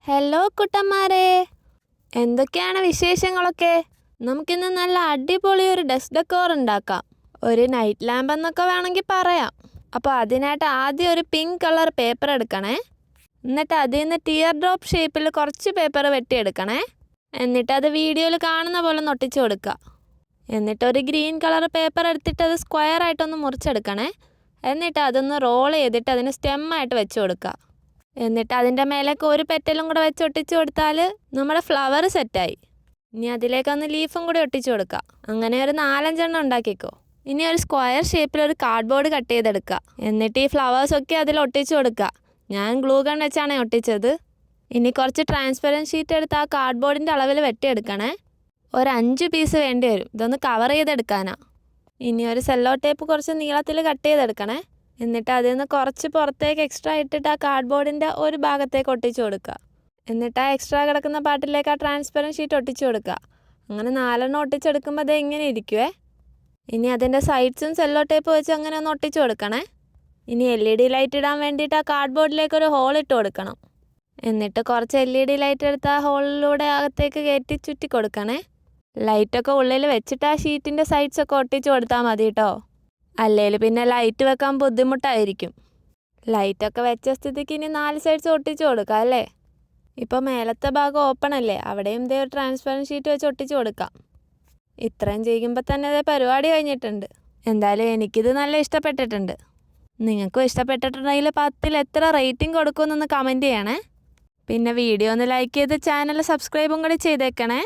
Hello കുട്ടന്മാരെ, എന്തൊക്കെയാണ് വിശേഷങ്ങളൊക്കെ? നമുക്കിന്ന് നല്ല അടിപൊളി ഒരു ഡെസ്ക് ഡെക്കോർ ഉണ്ടാക്കാം. ഒരു നൈറ്റ് ലാമ്പ് എന്നൊക്കെ വേണമെങ്കിൽ പറയാം. അപ്പോൾ അതിനായിട്ട് ആദ്യം ഒരു പിങ്ക് കളർ പേപ്പർ എടുക്കണേ. എന്നിട്ട് അതിൽ നിന്ന് ടിയർ ഡ്രോപ്പ് ഷേപ്പിൽ കുറച്ച് പേപ്പർ വെട്ടിയെടുക്കണേ. എന്നിട്ട് അത് വീഡിയോയിൽ കാണുന്ന പോലെ ഒട്ടിച്ചു കൊടുക്കുക. എന്നിട്ട് ഒരു ഗ്രീൻ കളർ പേപ്പർ എടുത്തിട്ട് അത് സ്ക്വയർ ആയിട്ടൊന്ന് മുറിച്ചെടുക്കണേ. എന്നിട്ട് അതൊന്ന് റോൾ ചെയ്തിട്ട് അതിന് സ്റ്റെമ്മായിട്ട് വെച്ച് കൊടുക്കുക. എന്നിട്ട് അതിൻ്റെ മേലേക്ക് ഒരു പെറ്റലും കൂടെ വെച്ച് ഒട്ടിച്ചു കൊടുത്താൽ നമ്മുടെ ഫ്ലവർ സെറ്റായി. ഇനി അതിലേക്കൊന്ന് ലീഫും കൂടി ഒട്ടിച്ചു കൊടുക്കുക. അങ്ങനെ ഒരു 4-5 ഉണ്ടാക്കിക്കോ. ഇനി ഒരു സ്ക്വയർ ഷേപ്പിൽ ഒരു കാർഡ്ബോർഡ് കട്ട് ചെയ്തെടുക്കുക. എന്നിട്ട് ഈ ഫ്ലവേഴ്സൊക്കെ അതിൽ ഒട്ടിച്ചു കൊടുക്കുക. ഞാൻ ഗ്ലൂ ഗൺ വെച്ചാണ് ഒട്ടിച്ചത്. ഇനി കുറച്ച് ട്രാൻസ്പെറൻറ്റ് ഷീറ്റ് എടുത്ത് ആ കാർഡ്ബോർഡിൻ്റെ അളവിൽ വെട്ടിയെടുക്കണേ. ഒരു 5 പീസ് വേണ്ടി വരും. ഇതൊന്ന് കവർ ചെയ്തെടുക്കാനാണ്. ഇനി ഒരു സെല്ലോ ടേപ്പ് കുറച്ച് നീളത്തിൽ കട്ട് ചെയ്തെടുക്കണേ. എന്നിട്ട് അതിൽ നിന്ന് കുറച്ച് പുറത്തേക്ക് എക്സ്ട്രാ ഇട്ടിട്ട് ആ കാർഡ്ബോർഡിൻ്റെ ഒരു ഭാഗത്തേക്ക് ഒട്ടിച്ചു കൊടുക്കുക. എന്നിട്ട് ആ എക്സ്ട്രാ കിടക്കുന്ന പാർട്ടിലേക്ക് ആ ട്രാൻസ്പെറൻറ്റ് ഷീറ്റ് ഒട്ടിച്ചു കൊടുക്കുക. അങ്ങനെ 4 ഒട്ടിച്ചെടുക്കുമ്പോൾ അത് ഇങ്ങനെ ഇരിക്കുവേ. ഇനി അതിൻ്റെ സൈഡ്സും സെല്ലോ ടേപ്പ് വെച്ച് അങ്ങനെ ഒന്ന് ഒട്ടിച്ചു കൊടുക്കണേ. ഇനി LED ലൈറ്റ് ഇടാൻ വേണ്ടിയിട്ട് ആ കാർഡ്ബോർഡിലേക്ക് ഒരു ഹോൾ ഇട്ട് കൊടുക്കണം. എന്നിട്ട് കുറച്ച് LED ലൈറ്റ് എടുത്ത് ആ ഹോളിലൂടെ അകത്തേക്ക് കയറ്റി ചുറ്റി കൊടുക്കണേ. ലൈറ്റൊക്കെ ഉള്ളിൽ വെച്ചിട്ട് ആ ഷീറ്റിൻ്റെ സൈഡ്സൊക്കെ ഒട്ടിച്ചു കൊടുത്താൽ മതി കേട്ടോ. അല്ലെങ്കിൽ പിന്നെ ലൈറ്റ് വെക്കാൻ ബുദ്ധിമുട്ടായിരിക്കും. ലൈറ്റൊക്കെ വെച്ച സ്ഥിതിക്ക് ഇനി 4 സൈഡ്സ് ഒട്ടിച്ചു കൊടുക്കാം അല്ലേ. ഇപ്പോൾ മേലത്തെ ഭാഗം ഓപ്പൺ അല്ലേ, അവിടെയും ഇതേ ഒരു ട്രാൻസ്പെറൻറ്റ് ഷീറ്റ് വെച്ച് ഒട്ടിച്ചു കൊടുക്കാം. ഇത്രയും ചെയ്യുമ്പോൾ തന്നെ ഇതേ പരിപാടി കഴിഞ്ഞിട്ടുണ്ട്. എന്തായാലും എനിക്കിത് നല്ല ഇഷ്ടപ്പെട്ടിട്ടുണ്ട്. നിങ്ങൾക്കും ഇഷ്ടപ്പെട്ടിട്ടുണ്ടെങ്കിൽ 10-ൽ എത്ര റേറ്റിംഗ് കൊടുക്കുമെന്നൊന്ന് കമൻറ്റ് ചെയ്യണേ. പിന്നെ വീഡിയോ ഒന്ന് ലൈക്ക് ചെയ്ത് ചാനൽ സബ്സ്ക്രൈബും കൂടി ചെയ്തേക്കണേ.